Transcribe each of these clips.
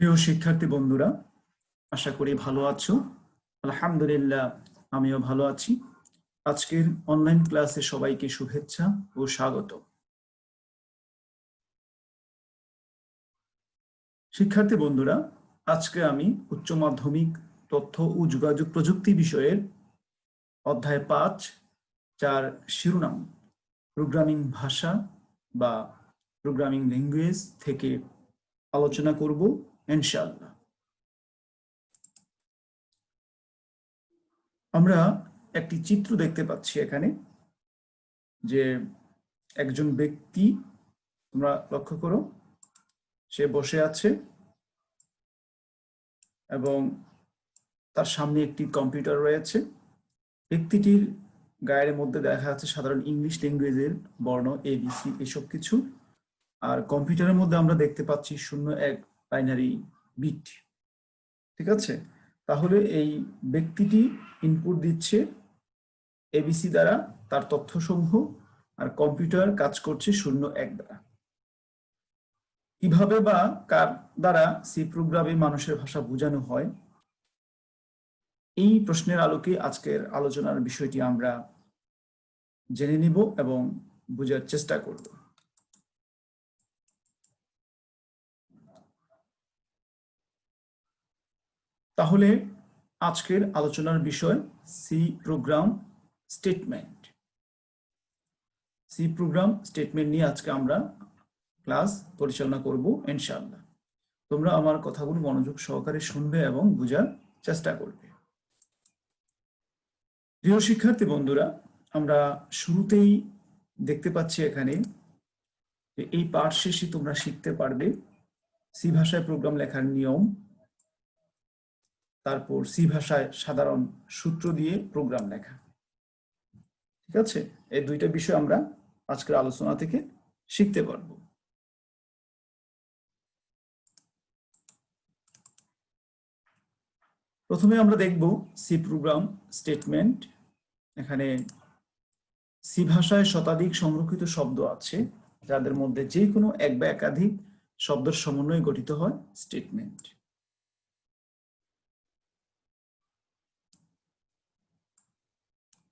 প্রিয় শিক্ষার্থী বন্ধুরা, আশা করি ভালো আছো। আলহামদুলিল্লাহ, আমিও ভালো আছি। আজকের অনলাইন ক্লাসে সবাইকে শুভেচ্ছা ও স্বাগত। শিক্ষার্থী বন্ধুরা, আজকে আমি উচ্চ মাধ্যমিক তথ্য ও যোগাযোগ প্রযুক্তি বিষয়ের অধ্যায় 5, যার শিরোনাম প্রোগ্রামিং ভাষা বা প্রোগ্রামিং ল্যাঙ্গুয়েজ থেকে আলোচনা করব ইনশাআল্লাহ। আমরা একটি চিত্র দেখতে পাচ্ছি এখানে, যে একজন ব্যক্তি, তোমরা লক্ষ্য করো, সে বসে আছে এবং তার সামনে একটি কম্পিউটার রয়েছে। ব্যক্তিটির গায়ের মধ্যে দেখা যাচ্ছে সাধারণ ইংলিশ ল্যাঙ্গুয়েজের বর্ণ ABC এসব কিছু, আর কম্পিউটারের মধ্যে আমরা দেখতে পাচ্ছি 0-1 বাইনারি বিট। ঠিক আছে, তাহলে এই ব্যক্তিটি ইনপুট দিচ্ছে ABC দ্বারা তার তথ্যসমূহ, আর কম্পিউটার কাজ করছে 0-1 দ্বারা। কিভাবে বা কার দ্বারা সি প্রোগ্রামে মানুষের ভাষা বোঝানো হয়, এই প্রশ্নের আলোকে আজকের আলোচনার বিষয়টি আমরা জেনে নিব এবং বোঝার চেষ্টা করব। তাহলে আজকের আলোচনার বিষয় C program statement. C program statement নিয়ে আজকে আমরা ক্লাস পরিচালনা করব ইনশাআল্লাহ। তোমরা আমার কথাগুলো মনোযোগ সহকারে শুনবে এবং বোঝার চেষ্টা করবে। প্রিয় শিক্ষার্থী বন্ধুরা, আমরা শুরুতেই দেখতে পাচ্ছি এখানে যে এই পাঠ শেষে তোমরা শিখতে পারবে সি ভাষায় প্রোগ্রাম লেখার নিয়ম, তারপর সি ভাষায় সাধারণ সূত্র দিয়ে প্রোগ্রাম লেখা। ঠিক আছে, এই দুইটা বিষয় আমরা আজকের আলোচনা থেকে শিখতে পারব। প্রথমে আমরা দেখব সি প্রোগ্রাম স্টেটমেন্ট। এখানে সি ভাষায় শতাধিক সংরক্ষিত শব্দ আছে, যাদের মধ্যে যে কোনো এক বা একাধিক শব্দের সমন্বয়ে গঠিত হয় স্টেটমেন্ট।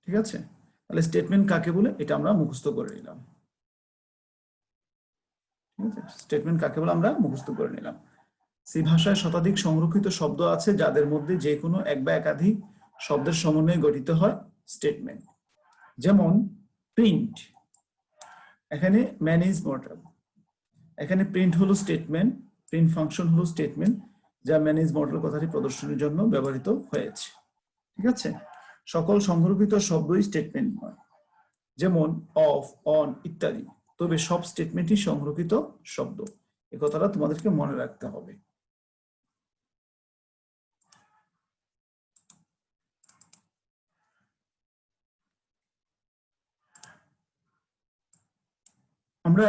ঠিক আছে, তাহলে স্টেটমেন্ট কাকে বলে এটা আমরা মুখস্থ করে নিলাম। ঠিক আছে, স্টেটমেন্ট কাকে বলে আমরা মুখস্থ করে নিলাম। সি ভাষায় শতাধিক সংরক্ষিত শব্দ আছে, যাদের মধ্যে যে কোনো এক বা একাধিক শব্দের সমন্বয়ে গঠিত হয় স্টেটমেন্ট। যেমন প্রিন্ট, এখানে ম্যানেজ মডেল, এখানে প্রিন্ট হলো স্টেটমেন্ট, প্রিন্ট ফাংশন হলো স্টেটমেন্ট, যা ম্যানেজ মডেল কথাটি প্রদর্শনের জন্য ব্যবহৃত হয়েছে। ঠিক আছে, সকল সংরক্ষিত শব্দই স্টেটমেন্ট নয়, যেমন অফ, অন ইত্যাদি, তবে সব স্টেটমেন্টই সংরক্ষিত শব্দ। এ কথাটা তোমাদেরকে মনে রাখতে হবে। আমরা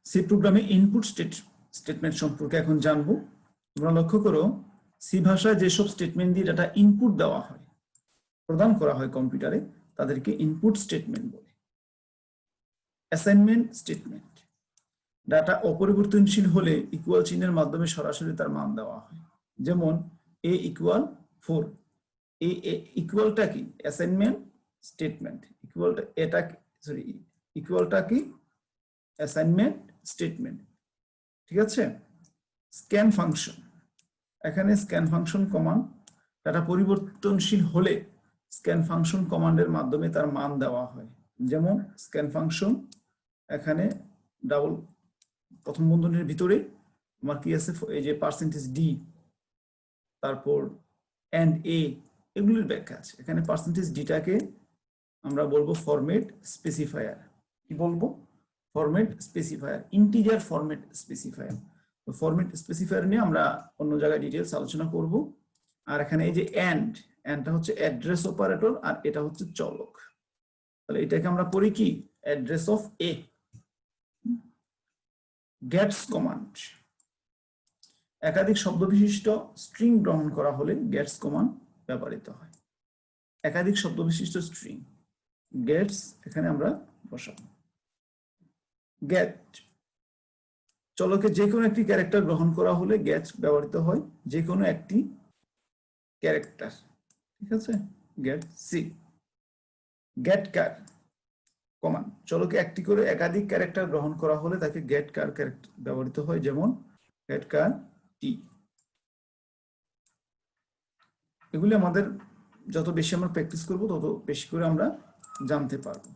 সি প্রোগ্রামে ইনপুট স্টেটমেন্ট সম্পর্কে এখন জানবো। তোমরা লক্ষ্য করো, সি ভাষায় যেসব স্টেটমেন্ট দিয়ে ডাটা ইনপুট দেওয়া হয়, প্রদান করা হয় কম্পিউটারে, তাদেরকে ইনপুট স্টেটমেন্ট বলে। অ্যাসাইনমেন্ট স্টেটমেন্ট, ডাটা অপরিবর্তনশীল হলে ইকুয়াল চিহ্নের মাধ্যমে সরাসরি তার মান দেওয়া হয়। যেমন a = 4, এ ইকুয়ালটা কি? Assignment statement. ইকুয়ালটা এটা সরি ইকুয়ালটা কি? Assignment statement. ঠিক আছে, স্ক্যান ফাংশন, এখানে স্ক্যান ফাংশন কমান্ড, ডাটা পরিবর্তনশীল হলে স্ক্যান ফাংশন কমান্ডের মাধ্যমে তার মান দেওয়া হয়। যেমন স্ক্যান ফাংশন, এখানে ডাবল প্রথম বন্ধনীর ভিতরে আমার কি আছে, এই যে %d, তারপর a, এগুলির ব্যাখ্যা আছে। এখানে %dটাকে আমরা বলবো ফরম্যাট স্পেসিফায়ার। কি বলবো? Format specifier, integer format specifier. তো ফরম্যাট স্পেসিফায়ার নিয়ে আমরা অন্য জায়গায় ডিটেলস আলোচনা করব। আর এখানে এই যে এন্ডটা হচ্ছে অ্যাড্রেস অপারেটর, আর এটা হচ্ছে চলক। তাহলে এটাকে আমরা পড়ি কি? Address of a। Gets command, একাধিক শব্দ বিশিষ্ট স্ট্রিং গ্রহণ করা হলে গেটস কমান্ড ব্যবহৃত হয়। একাধিক শব্দ বিশিষ্ট স্ট্রিং, গেটস এখানে আমরা বসাবো। গেট, চলকে যে কোনো একটি ক্যারেক্টার গ্রহণ করা হলে গেট ব্যবহৃত হয় যে কোনো একটি ক্যারেক্টার, ঠিক আছে। Get c. Get char command, চলকে একটি করে একাধিক ক্যারেক্টার গ্রহণ করা হলে তাকে গেট কার ক্যারেক্টার ব্যবহৃত হয়, যেমন গেট কার টি। এগুলি আমাদের যত বেশি আমরা প্র্যাকটিস করব তত বেশি করে আমরা জানতে পারবো।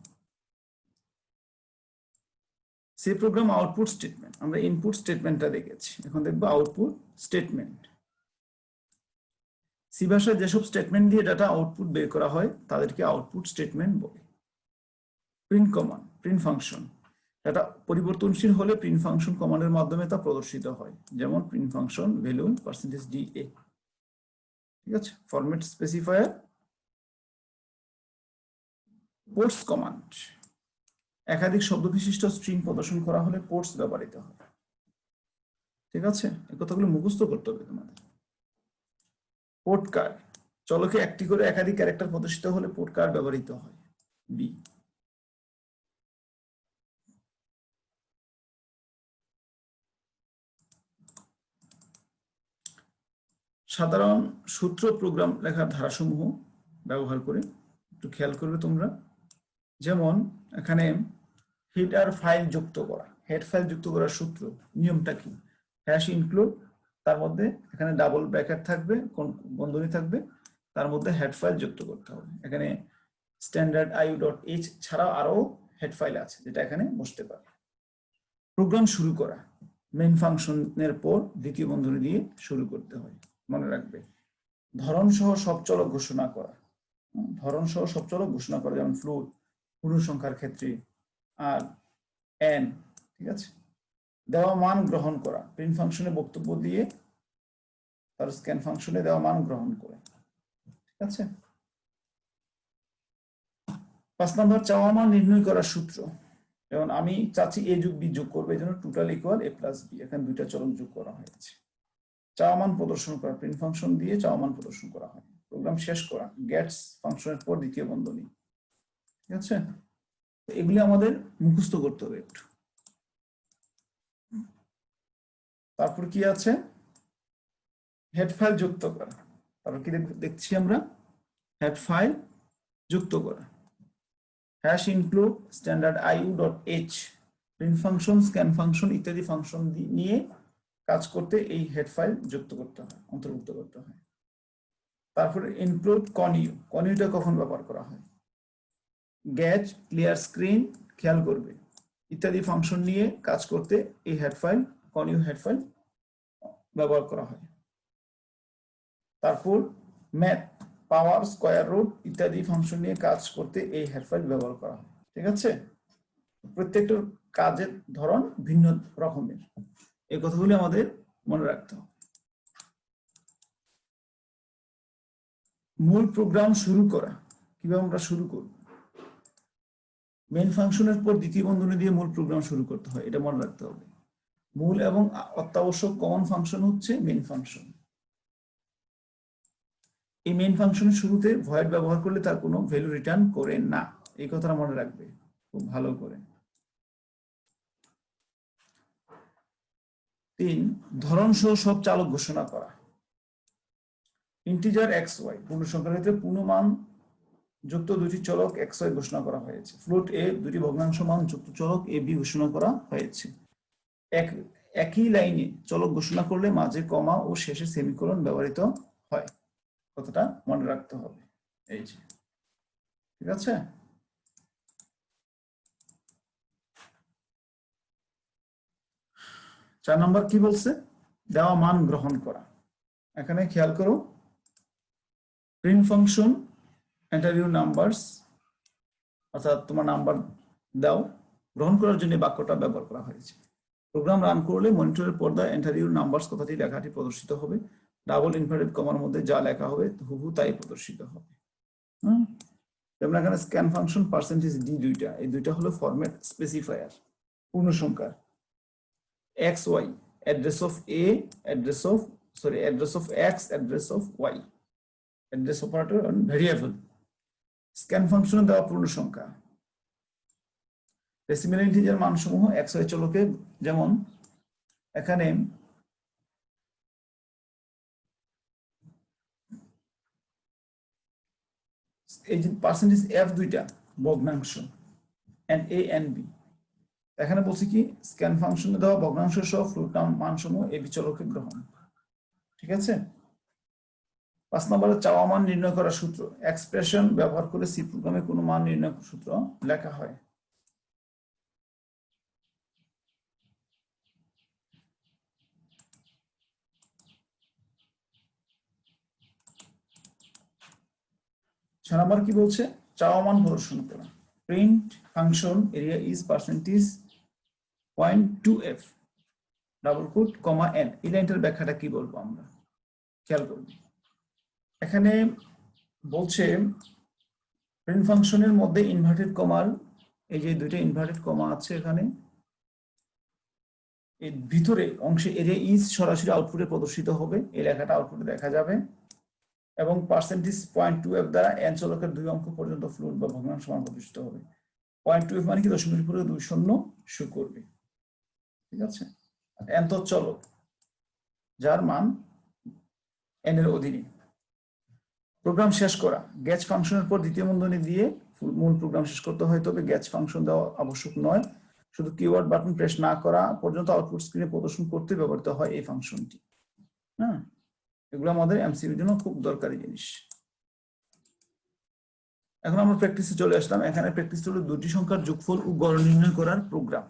সি প্রোগ্রাম আউটপুট স্টেটমেন্ট, আমরা ইনপুট স্টেটমেন্টটা দেখেছি, এখন দেখবো আউটপুট স্টেটমেন্ট। সি ভাষায় যেসব স্টেটমেন্ট দিয়ে ডাটা আউটপুট বের করা হয় তাদেরকে আউটপুট স্টেটমেন্ট বলে। Print command, print function, data পরিবর্তনশীল হলে প্রিন্ট ফাংশন কমান্ডের মাধ্যমে তা প্রদর্শিত হয়, যেমন প্রিন্ট ফাংশন ভ্যালু %DA, ঠিক আছে। Format specifier. পোর্টস কমান্ড, একাধিক শব্দ বিশিষ্ট স্ট্রিং প্রদর্শন করা হলে পোর্টস ব্যবহৃত হয়, ঠিক আছে। এই কথাগুলো মুখস্থ করতে হবে তোমাদের। পোর্ট কার, চলকে একটি করে একাধিক ক্যারেক্টার প্রদর্শিত হলে পোর্ট কার ব্যবহৃত হয়, বি। সাধারণ সূত্র প্রোগ্রাম লেখার ধারাসমূহ ব্যবহার করে একটু খেয়াল করবে তোমরা। যেমন এখানে হেডার ফাইল যুক্ত করা, হেড ফাইল যুক্ত করার সূত্র নিয়মটা কি, হ্যাশ ইনক্লুড, তার মধ্যে এখানে ডাবল ব্র্যাকেট থাকবে, কোন বন্ধনী থাকবে, তার মধ্যে হেড ফাইল যুক্ত করতে হবে। এখানে স্ট্যান্ডার্ড iu.h ছাড়াও আরো হেড ফাইল আছে যেটা এখানে বসতে পারে। প্রোগ্রাম শুরু করা, মেইন ফাংশনের পর দ্বিতীয় বন্ধনী দিয়ে শুরু করতে হয়, মনে রাখবে। ধরন সহ সব চলক ঘোষণা করা, ধরন সহ সব চলক ঘোষণা করা, যেমন ফ্লোট পূর্ণ সংখ্যার ক্ষেত্রে, আর এন, ঠিক আছে। দেওয়া মান গ্রহণ করা, প্রিন্ট ফাংশনে বক্তব্য দিয়ে তার স্ক্যান ফাংশনে দেওয়া মান গ্রহণ করে, ঠিক আছে। 5 নম্বর চাওয়া মান নির্ণয় করার সূত্র, যেমন আমি চাচ্ছি a যোগ b যোগ করবে, এই জন্য total equal a plus b, এখানে দুইটা চলক যোগ করা হয়েছে। চাওয়া মান প্রদর্শন করা, প্রিন্ট ফাংশন দিয়ে চাওয়া মান প্রদর্শন করা হয়। প্রোগ্রাম শেষ করা, গেটস ফাংশনের পর দ্বিতীয় বন্ধনী, ঠিক আছে। এগুলি আমাদের মুখস্থ করতে হবে একটু। তারপর কি আছে, হেড ফাইল যুক্ত করা, তারপর কি দেখছি আমরা, হেড ফাইল যুক্ত করা, hash include standard iu.h, print function, scan function ইত্যাদি ফাংশন নিয়ে কাজ করতে এই হেড ফাইল যুক্ত করতে হয়, অন্তর্ভুক্ত করতে হয়। তারপরে ইনক্লুড কনিউ, কনিউটা কখন ব্যবহার করা হয়, গেট, ক্লিয়ার স্ক্রিন, খেয়াল করবে, ইত্যাদি ফাংশন নিয়ে কাজ করতে এই হেড ফাইল, কনিউ হেড ফাইল ব্যবহার করা হয়। তারপর ম্যাথ, পাওয়ার, স্কয়ার রুট ইত্যাদি ফাংশন নিয়ে কাজ করতে এই হেড ফাইল ব্যবহার করা হয়, ঠিক আছে। প্রত্যেকটা কাজের ধরন ভিন্ন রকমের, এই কথাগুলি আমাদের মনে রাখতে হবে। মূল প্রোগ্রাম শুরু করা, কিভাবে আমরা শুরু করব, মেইন ফাংশনের পর দ্বিতীয় বন্ধনী দিয়ে মূল প্রোগ্রাম শুরু করতে হয়, এটা মনে রাখতে হবে। মূল এবং অত্যাবশ্যক কমন ফাংশন হচ্ছে মেইন ফাংশন। এই মেইন ফাংশনের শুরুতে ভয়েড ব্যবহার করলে তার কোনো ভ্যালু রিটার্ন করে না, এই কথাটা মনে রাখবে খুব ভালো করে। 3, ধরন সহ সব চালক ঘোষণা করা। ইন্টিজার xy, পূর্ণ সংখ্যার ক্ষেত্রে পূর্ণমান যুক্ত দুটি চলক xy ঘোষণা করা হয়েছে। ফ্লোট a, দুটি ভগ্নাংশ মান যুক্ত চলক ab ঘোষণা করা হয়েছে। একই লাইনে চলক ঘোষণা করলে মাঝে কমা ও শেষে সেমিকোলন ব্যবহৃত হয়, কথাটা মনে রাখতে হবে। এই যে, ঠিক আছে। চার নম্বর কি বলছে, দেওয়া মান গ্রহণ করা। এখানে খেয়াল করো, print function enter your numbers, অর্থাৎ তোমার নাম্বার দাও, গ্রহণ করার জন্য বাক্যটা ব্যবহার করা হয়েছে। প্রোগ্রাম রান করলে মনিটরের পর্দায় এন্টার ইউর নাম্বারস কথাটি লেখাটি প্রদর্শিত হবে, ডাবল ইনভার্টেড কমার মধ্যে যা লেখা হবে হুবহু তাই প্রদর্শিত হবে। যেমন এখানে স্ক্যান ফাংশন %d দুইটা, এই দুইটা হলো ফরম্যাট স্পেসিফায়ার, পূর্ণ সংখ্যার। xy, address of a, address of x, address of y, address operator on variable. Scan ফাংশনে দেওয়া পূর্ণ সংখ্যা, ডেসিমেল ইন্টিজার মানসমূহ xy চলকে, যেমন এখানে এই যে পার্সেন্টেজ এফ দুইটা ভগ্নাংশ এন্ড এ এন্ড বি, এখানে বলছি কি স্ক্যান ফাংশনে দেওয়া ভগ্নাংশ সহ ফ্লোট মানসমূহ এ বি চলকে গ্রহণ। ঠিক আছে, 5 নম্বরে চাওয়া মান নির্ণয় করার সূত্র, এক্সপ্রেশন ব্যবহার করে সি প্রোগ্রামে কোনো মান নির্ণয় সূত্র লেখা হয়। নাম্বার কি বলছে, চাওয়া মান প্রদর্শন করা। Print function area is percentage point two f double quote comma n. এই লাইনটার ব্যাখ্যাটা কি বলবো আমরা, খেয়াল করবো। এখানে বলছে প্রিন্ট ফাংশনের মধ্যে ইনভার্টেড কমার, এই যে দুইটা ইনভার্টেড কমা আছে এখানে, এর ভিতরে অংশে এরিয়া ইজ সরাসরি আউটপুটে প্রদর্শিত হবে, এই লেখাটা আউটপুটে দেখা যাবে। এবং পার্সেন্টেজ পয়েন্ট টু এফ দ্বারা এন চলকের 2 অঙ্ক পর্যন্ত ফ্লোট বা ভগ্নাংশ মান প্রদর্শিত হবে। পয়েন্ট টু এফ মানে কি দশমিকের পরে 2 শূন্য শুরু করবে। ঠিক আছে, এন তো চলক যার মান এন এর অধীনে। প্রোগ্রাম শেষ করা, গ্যাচ ফাংশনের পর দ্বিতীয় বন্ধনী দিয়ে মূল প্রোগ্রাম শেষ করতে হয়, তবে গ্যাচ ফাংশন দেওয়া আবশ্যক নয়, শুধু কিওয়ার্ড বাটন প্রেস না করা পর্যন্ত আউটপুট স্ক্রিনে প্রদর্শন করতে ব্যবহৃত হয় এই ফাংশনটি। হ্যাঁ, এগুলো আমাদের এমসিকিউর জন্য খুব দরকারি জিনিস। এখন আমরা প্র্যাকটিসে চলে আসলাম। এখানে প্র্যাকটিস হলো দুটি সংখ্যার যোগফল ও গড় নির্ণয় করার প্রোগ্রাম।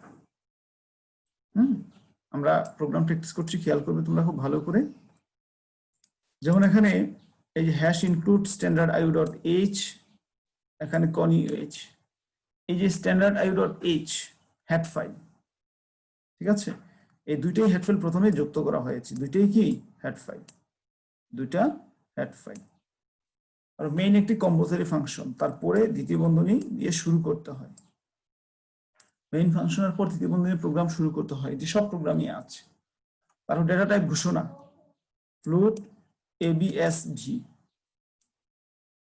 আমরা প্রোগ্রাম প্র্যাকটিস করছি, খেয়াল করবে তোমরা খুব ভালো করে। যেমন এখানে এই যে hash include standard IU dot H, এখানে কনি এইচ, এই যে standard IU dot H head file. ঠিক আছে, এই দুইটাই হেড ফাইল প্রথমে যুক্ত করা হয়েছে, দুইটাই কি হেড ফাইল, দুইটা হেড ফাইল। আর মেইন একটি কম্পোজারি ফাংশন, তারপরে দ্বিতীয় বন্ধনী দিয়ে শুরু করতে হয়। মেইন ফাংশনের পর দ্বিতীয় বন্ধনী প্রোগ্রাম শুরু করতে হয়, যে সব প্রোগ্রামই আছে। তারপর ডেটা টাইপ ঘোষণা, ফ্লোট এবিএসভি,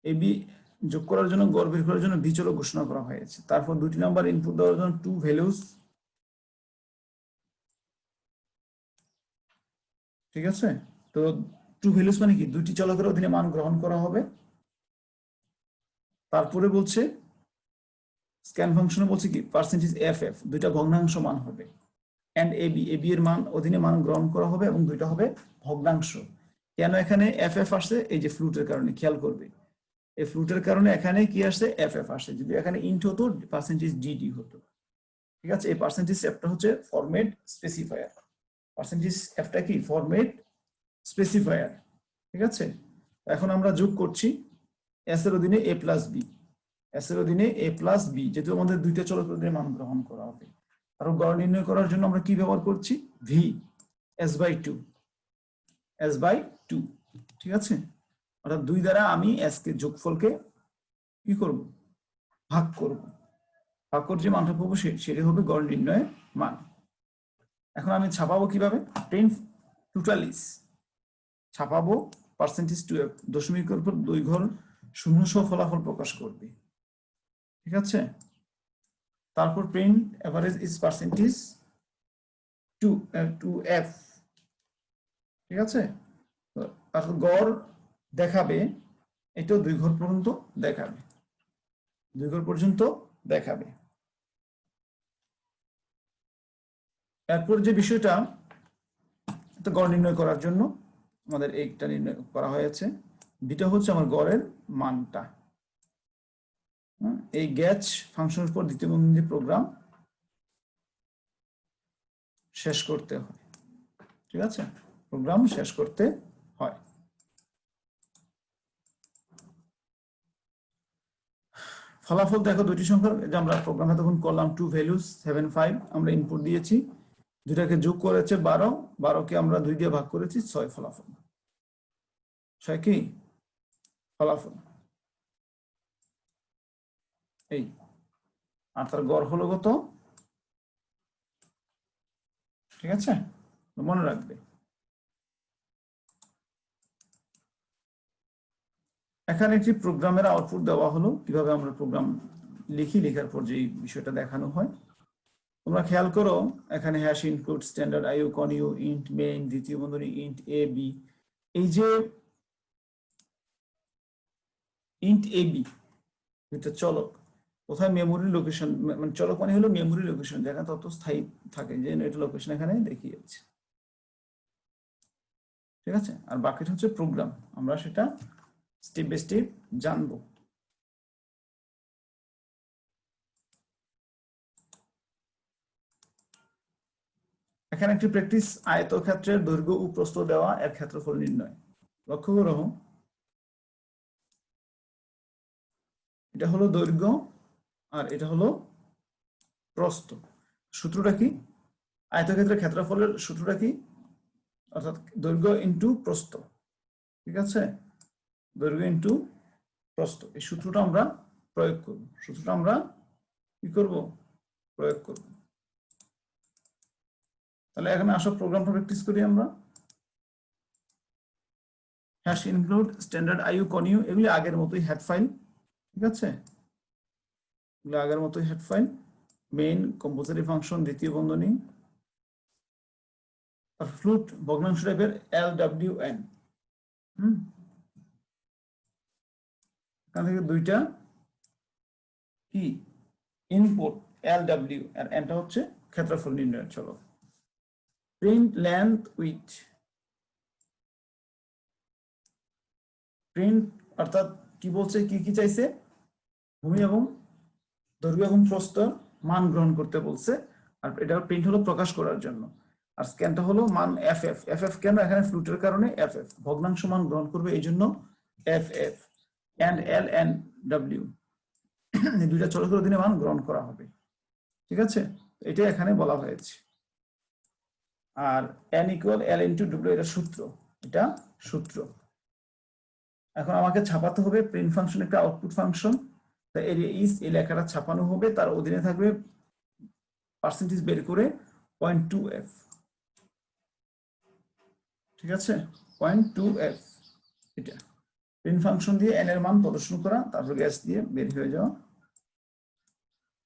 এবি যোগ করার জন্য গড় বের করার জন্য ভি চলক ঘোষণা করা হয়েছে। তারপর 2টি নাম্বার ইনপুট দেওয়ার জন্য টু ভ্যালুস। ঠিক আছে, তো টু ভ্যালুস মানে কি, দুটি চলকের অধীনে মান গ্রহণ করা হবে। তারপরে বলছে স্ক্যান ফাংশনে বলছে কি পার্সেন্টেজ এফ এফ, দুইটা ভগ্নাংশ মান হবে। এন্ড এবি, এবি এর মান অধীনে মান গ্রহণ করা হবে এবং দুইটা হবে ভগ্নাংশ। কেন এখানে এফ এফ আসছে, এই যে ফ্লুটের কারণে, খেয়াল করবে এই ফ্লুটের কারণে এখানে কি আসছে এফ এফ আসছে। যদি এখানে ইন্ট হতো পার্সেন্টেজ ডিডি হতো। ঠিক আছে, এই পার্সেন্টেজ এফটা হচ্ছে ফরম্যাট স্পেসিফায়ার, পার্সেন্টেজ এফটা কি ফরম্যাট স্পেসিফায়ার। ঠিক আছে, এখন আমরা যোগ করছি এস এর অধীনে এ প্লাস বি, এস এর অধীনে এ প্লাস বি, যেহেতু আমাদের দুইটা চলকের অধীনে মান গ্রহণ করা হবে। আর গড় নির্ণয় করার জন্য আমরা কি ব্যবহার করছি, v s by two, s by two. ঠিক আছে, অর্থাৎ 2 দ্বারা আমি এস কে যোগফলকে কি করব, ভাগ করব, ভাগ করে যে মানটা পাবো সেটাই হবে গড় নির্ণয়ের মান। এখন আমি ছাপাবো কিভাবে, প্রিন্ট টোটালিস ছাপাবো পার্সেন্টেজ টু এফ, দশমিকের উপর 2 ঘর শূন্য সহ ফলাফল প্রকাশ করবে। ঠিক আছে, তারপর print average is percentage two f. ঠিক আছে, আর গড় দেখাবে, এটাও 2 ঘর পর্যন্ত দেখাবে, 2 ঘর পর্যন্ত দেখাবে। এরপর যে বিষয়টা, গড় নির্ণয় করার জন্য আমাদের এইটা নির্ণয় করা হয়েছে, দুটা হচ্ছে আমার গড়ের মানটা। এই গ্যাচ ফাংশনের পর দ্বিতীয় বন্ধনী প্রোগ্রাম শেষ করতে হয়। ঠিক আছে, প্রোগ্রাম শেষ করতে হয়। ফলাফল দেখো, দুটি সংখ্যা যে আমরা প্রোগ্রামে তখন করলাম টু ভ্যালুস 7 5, আমরা ইনপুট দিয়েছি, দুটাকে যোগ করেছে 12, 12কে আমরা 2 দিয়ে ভাগ করেছি 6, ফলাফল 6 কি ফলাফল এই। আর তার গড় হলো কত, ঠিক আছে, মনে রাখবে। এখানে একটি প্রোগ্রামের আউটপুট দেওয়া হলো, কিভাবে আমরা প্রোগ্রাম লিখি, লেখার পর যে বিষয়টা দেখানো হয়। তোমরা খেয়াল করো এখানে হ্যাশ ইনক্লুড স্ট্যান্ডার্ড আইও কনিউ ইন্ট মেইন দ্বিতীয় বন্ধনী ইন্ট এ বি, এই যে ইন্ট এ বি এটা চলক, কোথায় মেমোরি লোকেশন, মানে চলক মানে হলো মেমোরি লোকেশন যেখানে তত স্থায়ী থাকে, যে এটা লোকেশন এখানে দেখিয়ে যাচ্ছে, ঠিক আছে। আর বাকিটা হচ্ছে প্রোগ্রাম, আমরা সেটা স্টেপ বাই স্টেপ জানবো। এখানে একটি প্র্যাকটিস, আয়তক্ষেত্রের দৈর্ঘ্য ও প্রস্থ দেওয়া এর ক্ষেত্রফল নির্ণয়। লক্ষ্য করো এটা হলো দৈর্ঘ্য আর এটা হলো প্রস্থ। সূত্রটা কি? আয়তক্ষেত্রের ক্ষেত্রফলের সূত্রটা কি? অর্থাৎ দৈর্ঘ্য ইন্টু প্রস্থ, ঠিক আছে, দৈর্ঘ্য ইন্টু প্রস্থ। এই সূত্রটা আমরা প্রয়োগ করব, সূত্রটা আমরা কি করব? প্রয়োগ করব। তাহলে এখানে আসো প্রোগ্রামটা প্র্যাকটিস করি আমরা। হ্যাশ ইনক্লুড স্ট্যান্ডার্ড আইও কনিউ, এগুলি আগের মতোই হেড ফাইল, ঠিক আছে, এগুলো আগের মতোই head file. Main compulsory function দ্বিতীয় বন্ধনী, আর ফ্লুট ভগ্নাংশ টাইপের LWN, এখান থেকে দুইটা কি ইনপুট LW আর এনটা হচ্ছে ক্ষেত্রফল নির্ণয়ের চলক। প্রিন্ট লেন্থ উইথ, প্রিন্ট অর্থাৎ কি বলছে, কি কি চাইছে? ভূমি এবং দৈর্ঘ্য এবং প্রস্থ মান গ্রহণ করতে বলছে, আর এটা প্রিন্ট হলো প্রকাশ করার জন্য, আর স্ক্যানটা হলো মান FF। FF কেন? এখানে ফ্লুটের কারণে FF ভগ্নাংশ মান গ্রহণ করবে, এই জন্য FF and LNW এই দুইটা চলকের অধীনে মান গ্রহণ করা হবে, ঠিক আছে, এটা এখানে বলা হয়েছে। আর n equal L into W, এটা সূত্র, এটা সূত্র। এখন আমাকে ছাপাতে হবে প্রিন্ট ফাংশন একটা output function, the area is, এই লেখাটা ছাপানো হবে, তার অধীনে থাকবে পার্সেন্টেজ বের করে 0.2f, ঠিক আছে, 0.2f, এটা প্রিন্ট ফাংশন দিয়ে n এর মান প্রদর্শন করা, তারপর গ্যাস দিয়ে বের হয়ে যাওয়া,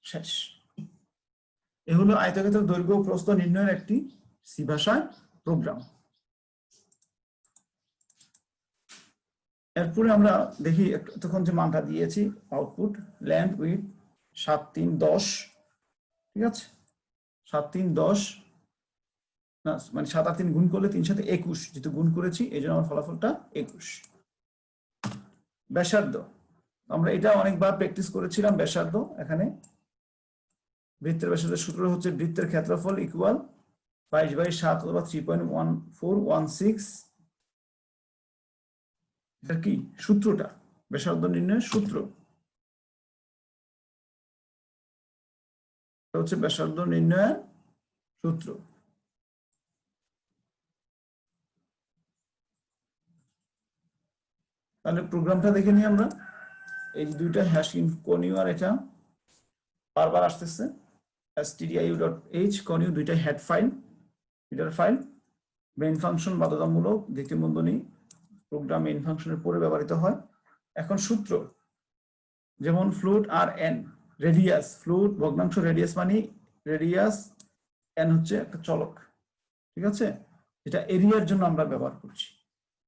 শেষ। এ হলো আয়তক্ষেত্রের দৈর্ঘ্য ও প্রস্থ নির্ণয়ের একটি সি ভাষায় প্রোগ্রাম। এরপরে আমরা দেখি তখন যে মানটা দিয়েছি আউটপুট লেন্থ উইথ 7 3 10, ঠিক আছে, 7 3 10 না, মানে 7 আর 3 গুণ করলে 3 সাথে 21, যেহেতু গুণ করেছি এই জন্য আমার ফলাফলটা 21। ব্যাসার্ধ, আমরা এটা অনেকবার প্র্যাকটিস করেছিলাম। ব্যাসার্ধ, এখানে বৃত্তের ব্যাসার্ধের সূত্র হচ্ছে বৃত্তের ক্ষেত্রফল ইকুয়াল 22/7 অথবা 3.1416। এটা কি সূত্রটা? ব্যাসার্ধ নির্ণয়ের সূত্র হচ্ছে ব্যাসার্ধ নির্ণয়ের সূত্র। তাহলে প্রোগ্রামটা দেখে নিই আমরা। এই দুইটা হ্যাশ কনিউ আর এটা বারবার আসতেছে, stdio.h কনিউ, দুইটা head file, header file. Main function বাধ্যতামূলক, দ্বিতীয় বন্ধনী প্রোগ্রাম মেইন ফাংশনের পরে ব্যবহৃত হয়। এখন সূত্র, যেমন ফ্লুট আর এন, রেডিয়াস, ফ্লুট ভগ্নাংশ রেডিয়াস মানে রেডিয়াস, এন হচ্ছে একটা চলক, ঠিক আছে, এটা এরিয়ার জন্য আমরা ব্যবহার করছি।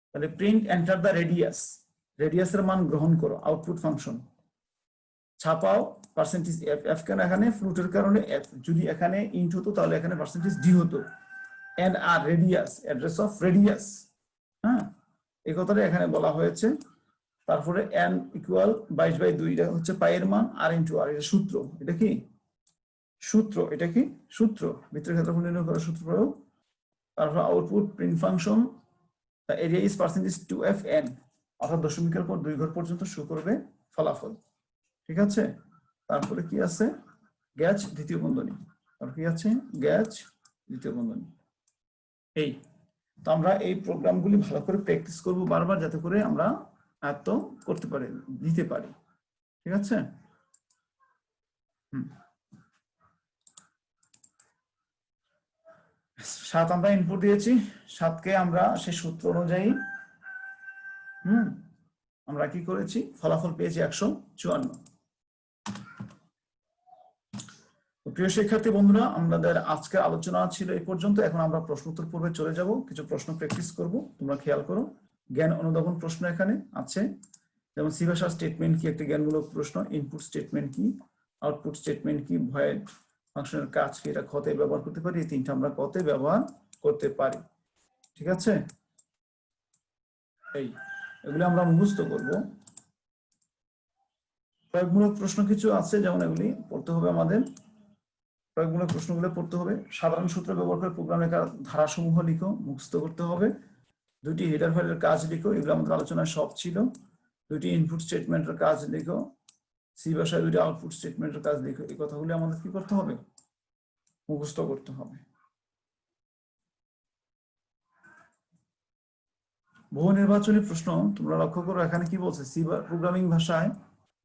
তাহলে প্রিন্ট এন্টার দ্য রেডিয়াস, রেডিয়াসের মান গ্রহণ করো, আউটপুট ফাংশন ছাপাও পার্সেন্টেজ এফ। এফ কেন? এখানে ফ্লুটের কারণে এফ, যদি এখানে ইন্ট হতো তাহলে এখানে পার্সেন্টেজ ডি হতো। এন আর রেডিয়াস, অ্যাড্রেস অফ রেডিয়াস, হ্যাঁ, এই কথাটা এখানে বলা হয়েছে। তারপরে এন ইকুয়াল 22/2, এটা হচ্ছে পাইয়ের মান, আর ইন্টু আর, এটা সূত্র, এটা কি সূত্র, এটা কি সূত্র, বৃত্তের ক্ষেত্রফল নির্ণয় করার সূত্র প্রয়োগ। তারপর output print function, the area is percentage 2fn, অর্থাৎ দশমিকের পর 2 ঘর পর্যন্ত শো করবে ফলাফল, ঠিক আছে। তারপরে কি আছে? গ্যাচ দ্বিতীয় বন্ধনী, আর কি আছে? গ্যাচ দ্বিতীয় বন্ধনী। এই তো আমরা এই প্রোগ্রামগুলি ভালো করে প্র্যাকটিস করব বারবার, যাতে করে আমরা আয়ত্ত করতে পারি, দিতে পারি, ঠিক আছে। 7 আমরা ইনপুট দিয়েছি, 7কে আমরা সেই সূত্র অনুযায়ী আমরা কি করেছি? ফলাফল পেয়েছি 154। প্রিয় শিক্ষার্থী বন্ধুরা, আমাদের আজকের আলোচনা ছিল এই পর্যন্ত। এখন আমরা প্রশ্ন উত্তর পর্বে চলে যাব, কিছু প্রশ্ন প্র্যাকটিস করব। তোমরা খেয়াল করো, জ্ঞান অনুধাবন প্রশ্ন এখানে আছে, যেমন সি ভাষার স্টেটমেন্ট কি একটি জ্ঞানমূলক প্রশ্ন, ইনপুট স্টেটমেন্ট কি, আউটপুট স্টেটমেন্ট কি, ভয়েড ফাংশনের কাজ কি, এটা কতে ব্যবহার করতে পারি, এই তিনটা আমরা কতে ব্যবহার করতে পারি। ঠিক আছে, এগুলো আমরা মুখস্থ করব। প্রয়োগমূলক প্রশ্ন কিছু আছে, যেমন এগুলি পড়তে হবে আমাদের। প্রয়োগমূলক প্রশ্নগুলো পড়তে হবে। সাধারণ সূত্র ব্যবহার করে প্রোগ্রাম লেখার ধারাসমূহ লিখো, মুখস্থ করতে হবে। দুটি হেডার ফাইলের কাজ লিখো, এগুলো আমাদের আলোচনায় সব ছিল। দুটি ইনপুট স্টেটমেন্টের কাজ লিখো, সি ভাষায় দুটি আউটপুট স্টেটমেন্টের কাজ লিখো। এই কথাগুলো আমাদের কি করতে হবে? মুখস্থ করতে হবে। বহু নির্বাচনী প্রশ্ন তোমরা লক্ষ্য করো, এখানে কি বলছে, সি প্রোগ্রামিং ভাষায়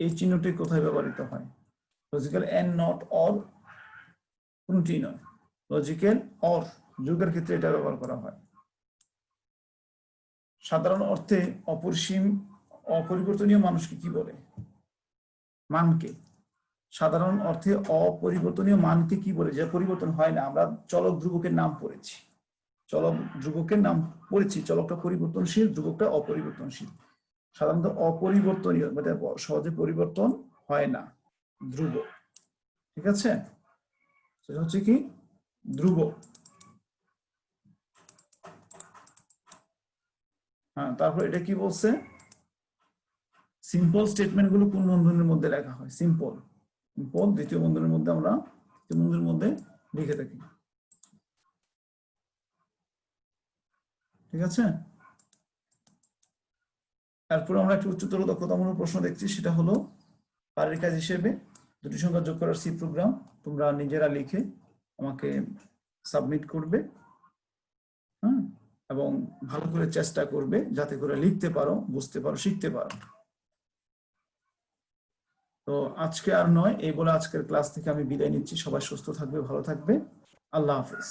এই চিহ্নটি কোথায় ব্যবহৃত হয়? লজিক্যাল এন্ড নট অর কোনটি নয়, লজিক্যাল অর যোগের ক্ষেত্রে এটা ব্যবহার করা হয়। সাধারণ অর্থে অপরিসীম অপরিবর্তনীয় মানুষকে কি বলে? মানকে। সাধারণ অর্থে অপরিবর্তনীয় মানকে কি বলে? যে পরিবর্তন হয় না। আমরা চলক ধ্রুবকের নাম পড়েছি, চলক ধ্রুবকের নাম পড়েছি, চলকটা পরিবর্তনশীল, ধ্রুবকটা অপরিবর্তনশীল। সাধারণত অপরিবর্তনীয় মানে সহজে পরিবর্তন হয় না, ধ্রুবক। ঠিক আছে, সেটা হচ্ছে কি ধ্রুবক। হ্যাঁ, তারপর এটা কি বলছে, সিম্পল স্টেটমেন্ট গুলো কোন বন্ধনীর মধ্যে লেখা হয়? সিম্পল সিম্পল দ্বিতীয় বন্ধনীর মধ্যে আমরা দ্বিতীয় বন্ধনীর মধ্যে লিখে থাকি। ঠিক আছে, তারপর আমরা একটি উচ্চতর দক্ষতামূলক প্রশ্ন দেখছি, সেটা হলো পারের কাজ হিসেবে দুটি সংখ্যা যোগ করার সি প্রোগ্রাম তোমরা নিজেরা লিখে আমাকে সাবমিট করবে। হ্যাঁ, এবং ভালো করে চেষ্টা করবে যাতে করে লিখতে পারো, বুঝতে পারো, শিখতে পারো। তো আজকে আর নয়, এই বলে আজকের ক্লাস থেকে আমি বিদায় নিচ্ছি। সবাই সুস্থ থাকবে, ভালো থাকবে। আল্লাহ হাফেজ।